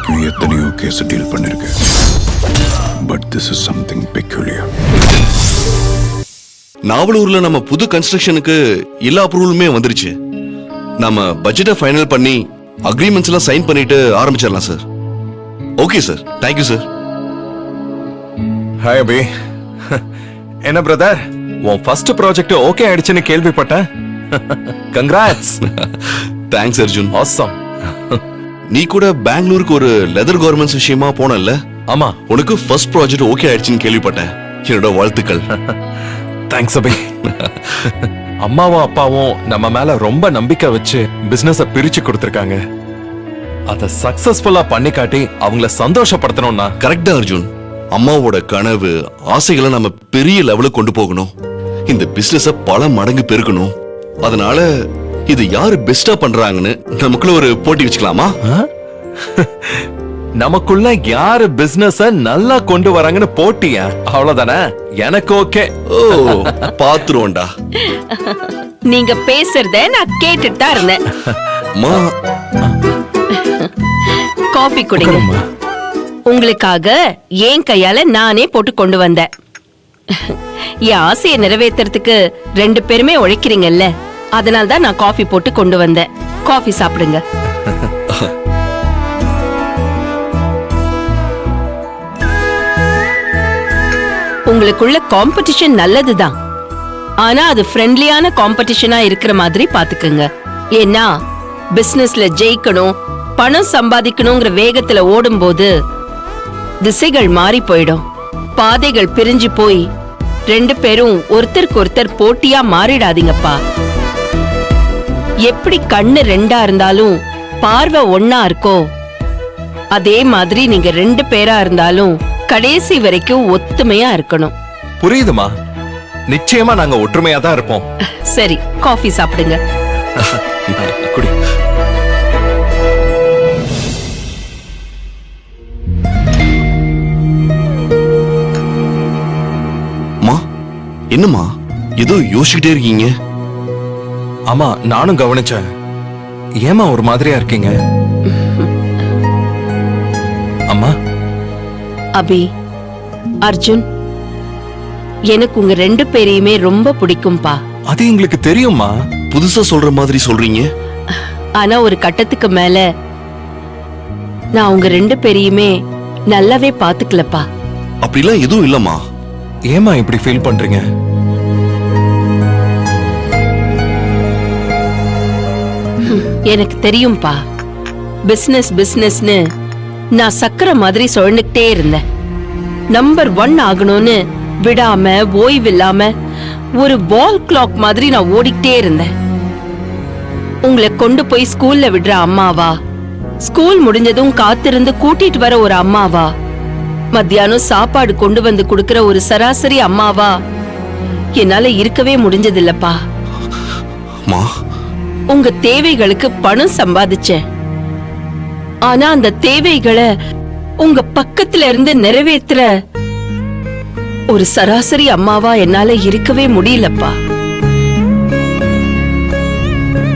வரைக்கும் எத்தனையோ case deal பண்ணிருக்கேன். But this is something peculiar. நாவலூர்ல நம்ம புது கன்ஸ்ட்ரக்ஷனுக்கு எல்லா அப்ரூவலுமே வந்துருச்சு. நம்ம பட்ஜெட்டை ஃபைனல் பண்ணி அக்ரிமெண்ட்ஸ் எல்லாம் சைன் பண்ணிட்டு ஆரம்பிச்சிடலாம் sir. Okay sir, thank you sir. Hi Abhi. என்ன பிரதர், உன் ஃபர்ஸ்ட் ப்ராஜெக்ட் ஓகே ஆயிடுச்சுன்னு கேள்விப்பட்டேன். கங்க்ராட்ஸ். தேங்க்ஸ் அர்ஜுன். ஆசம். நீ கூட பெங்களூருக்கு ஒரு லெதர் கார்மெண்ட்ஸ் விஷயமா போனல்ல? ஆமா. உனக்கு ஃபர்ஸ்ட் ப்ராஜெக்ட் ஓகே ஆயிடுச்சுன்னு கேள்விப்பட்டேன். என்னோட வாழ்த்துக்கள். தேங்க்ஸ் அபி. அம்மாவும் அப்பாவும் நம்ம மேல ரொம்ப நம்பிக்கை வச்சு பிசினஸ பிரிச்சு கொடுத்திருக்காங்க. அத சக்சஸ்ஃபுல்லா பண்ணி காட்டி அவங்கள சந்தோஷப்படுத்தணும்னா. கரெக்டா அர்ஜுன். அம்மாவோட கனவு ஆசைகளை நம்ம பெரிய லெவலுக்கு கொண்டு போகணும். இந்த பிசினஸ பல மடங்கு பெருக்கணும். அதனால இது யாரு பெஸ்டா பண்றாங்கன்னு நமக்குள்ள ஒரு போட்டி வச்சுக்கலாமா? நமக்குள்ள யாரு பிசினஸ நல்லா கொண்டு வராங்கன்னு போட்டியா? அவ்வளவுதானே? எனக்கு ஓகே. ஓ, பாத்துருவோம்டா. நீங்க பேசுறத நான் கேட்டுட்டு தான் இருந்தேன். அம்மா, காஃபி குடிங்க. உங்களுக்காக என் கையால நானே போட்டு கொண்டு வந்தேன். என் ஆசையை நிறைவேற்றுறதுக்கு 2 பேருமே உழைக்கிறீங்கல்ல, அதனால தான் நான் காஃபி போட்டு கொண்டு வந்தேன். காஃபி சாப்பிடுங்க. உங்களுக்குள்ள காம்படிஷன் நல்லதுதான், ஆனா அது ஃப்ரெண்ட்லியான காம்படிஷனா இருக்கிற மாதிரி பாத்துக்கங்க. ஏன்னா பிசினஸ்ல ஜெயிக்கணும், பணம் சம்பாதிக்கணுங்கிற வேகத்துல ஓடும்போது திசைகள் மாறி போயிடும். பாதைகள் பிரிஞ்சு போய் 2 பேரும் ஒருத்தருக்கு ஒருத்தர் போட்டியா மாறிடாதீங்கப்பா. எப்படி கண்ணு 2ஆ இருந்தாலும் பார்வை ஒன்னா இருக்கோ, அதே மாதிரி நீங்க 2 பேரா இருந்தாலும் கடைசி வரைக்கும் ஒத்துமையா இருக்கணும். புரியுதுமா? நிச்சயமா நாங்க ஒற்றுமையா தான் இருப்போம். சரி, காஃபி சாப்பிடுங்க. குடி. என்னம்மா ஏதோ யோசிச்சுட்டே இருக்கீங்க? ஆமா, நானும் கவனிச்சேன். ஏமா ஒரு மாதிரியா இருக்கீங்க? அம்மா. அபி, அர்ஜுன், எனக்கு உங்க 2 பேரையுமே ரொம்ப பிடிக்கும்பா. அது எங்களுக்கு தெரியுமா? புதுசா சொல்ற மாதிரி சொல்றீங்க. ஆனா ஒரு கட்டத்துக்கு மேல நான் உங்க 2 பேரையுமே நல்லாவே பாத்துக்கலப்பா. அப்படிலாம் எதுவும் இல்லம்மா. ஏமா இப்படி ஃபீல் பண்றீங்க? எனக்கு தெரியும்பா, பிசினஸ் பிசினஸ்னு நான் சக்கர மாதிரி சுழந்துக்கிட்டே இருந்தேன். நம்பர் 1 ஆகணும்னு விடாம ஓய்வில்லாம ஒரு வால் கிளாக் மாதிரி நான் ஓடிக்கிட்டே இருந்தேன். உங்களை கொண்டு போய் ஸ்கூல்ல விடுற அம்மாவா, ஸ்கூல் முடிஞ்சதும் காத்திருந்து கூட்டிட்டு வர ஒரு அம்மாவா, மத்தியானம் சாப்பாடு கொண்டு வந்து கொடுக்கிற ஒரு சராசரி அம்மாவா என்னால இருக்கவே முடிஞ்சதில்லப்பா. உங்க தேவைகளுக்கு பணம் சம்பாதிச்சேன், ஆனா அந்த தேவைகளை உங்க பக்கத்துல இருந்து நிறைவேற்ற ஒரு சராசரி அம்மாவா என்னால இருக்கவே முடியலப்பா.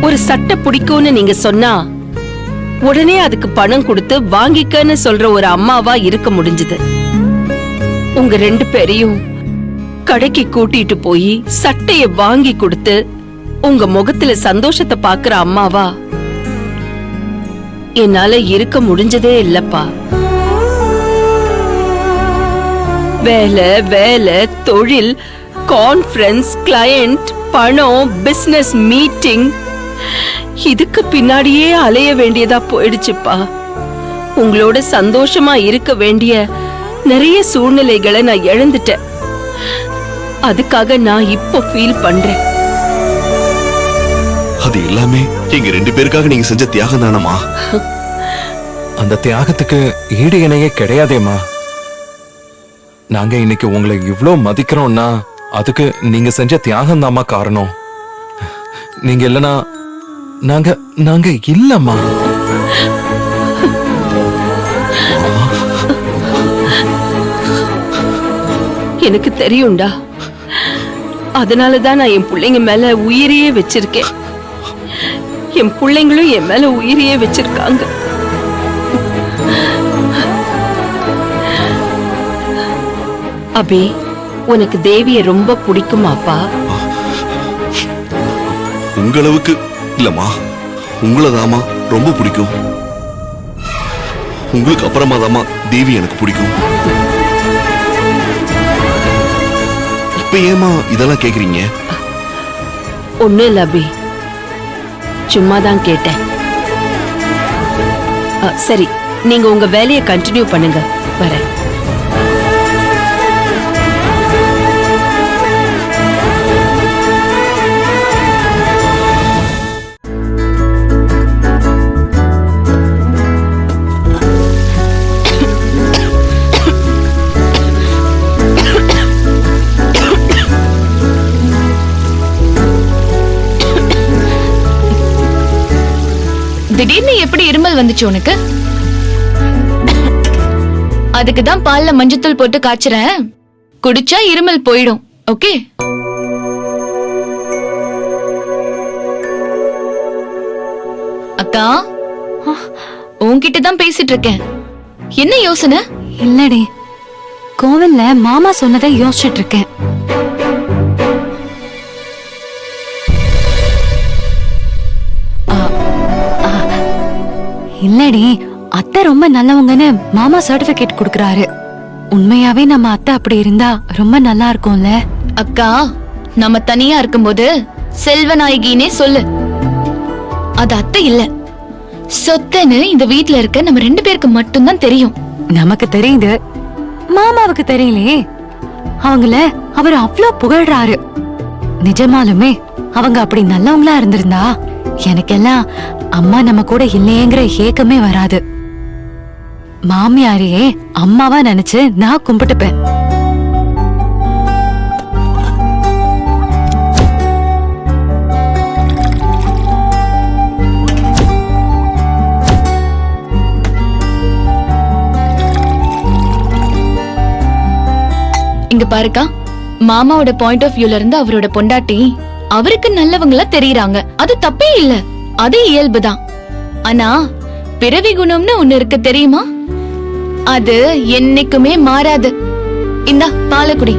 ஒரு சட்டை பிடிக்கும்னு நீங்க சொன்னா உடனே அதுக்கு பணம் கொடுத்து வாங்கிக்கன்னு சொல்ற ஒரு அம்மாவா இருக்க முடிஞ்சது. உங்க 2 பேரையும் கடைக்கு கூட்டிட்டு போய் சட்டைய வாங்கி கொடுத்து உங்க முகத்துல சந்தோஷத்தை பாக்குற அம்மாவா என்னால இருக்க முடிஞ்சதே இல்லப்பா. வேலை வேலை, தொழில், கான்ஃபரன்ஸ், கிளையண்ட், பணம், பிசினஸ் மீட்டிங், இதுக்கு பின்னாடியே அலைய வேண்டியதா போயிடுச்சுப்பா. உங்களோட சந்தோஷமா இருக்க வேண்டிய நிறைய சூழ்நிலைகளை நான் இழந்துட்டேன். அதுக்காக நான் இப்போ ஃபீல் பண்றேன். அது எல்லாமே எங்க 2 பேருக்காக நீங்க செஞ்ச தியாகம் தானம்மா? அந்த தியாகத்துக்கு ஈடு இணையே கிடையாதேமா. நாங்க இன்னைக்கு உங்களை இவ்ளோ மதிக்கிறோம்னா அதுக்கு நீங்க செஞ்ச தியாகம் தாமா காரணம். நீங்க இல்லனா நாங்க நாங்க இல்லம்மா. எனக்கு தெரியும்டா, அதனாலதான் நான் என் பிள்ளைங்க மேல உயிரையே வச்சிருக்கேன். என் பிள்ளைங்களும் என் மேல உயிரையே வச்சிருக்காங்க. அபி, உனக்கு தேவிய ரொம்ப பிடிக்குமாப்பா? உங்களவுக்கு இல்லம்மா, உங்களதாமா ரொம்ப பிடிக்கும். உங்களுக்கு அப்புறமா தாமா தேவி எனக்கு பிடிக்கும். இப்ப ஏமா இதெல்லாம் கேக்குறீங்க? ஒண்ணு இல்ல அபி, சும்மாதான் கேட்டேன். சரி, நீங்க உங்க வேலையை கண்டினியூ பண்ணுங்க, வரேன். திடீர்னு எப்படி இருமல் வந்துச்சு உனக்கு? அதுக்கு தான் பால்ல மஞ்சத்தூள் போட்டு காய்ச்சறேன். குடிச்சா இருமல் போயிடும். ஓகே? அக்கா, உன்கிட்ட தான் பேசிட்டு இருக்கேன். என்ன யோசனை? இல்லடி, கோவில்ல மாமா சொன்னதை யோசிச்சுட்டு இருக்கேன். இல்லடி, அத்தை ரொம்ப நல்லவங்கன்னு மாமா சர்டிபிகேட் கொடுக்கறாரு. உண்மையாவே நம்ம அத்தை அப்படி இருந்தா ரொம்ப நல்லா இருக்கும்ல. அக்கா, நம்ம தனியா இருக்கும்போது செல்வநாயகினே சொல்லு. அது அத்தை இல்ல, சொத்தன்னு இந்த வீட்ல இருக்க நம்ம 2 பேருக்கு மட்டும்தான் தெரியும். நமக்கு தெரியுது, மாமாவுக்கு தெரியலையே. அவங்கள அவர் அவ்ளோ புகழ்றாரு. நிஜமாலுமே அவங்க அப்படி நல்லவங்களா இருந்திருந்தா எனக்கெல்லாம் அம்மா நம்ம கூட இல்லையேங்கிற ஏக்கமே வராது. மாமியாரையே அம்மாவா நினைச்சு நான் கும்பிட்டுப்பேன். இங்க பாருக்கா, மாமாவோட பாயிண்ட் ஆஃப் வியூல இருந்து அவரோட பொண்டாட்டி அவருக்கு நல்லவங்களா தெரியறாங்க. அது தப்பே இல்ல, அது இயல்புதான். ஆனா பிறவி குணம்னு ஒண்ணு இருக்கு தெரியுமா? அது என்னைக்குமே மாறாது. இந்தா பாலக்குடி.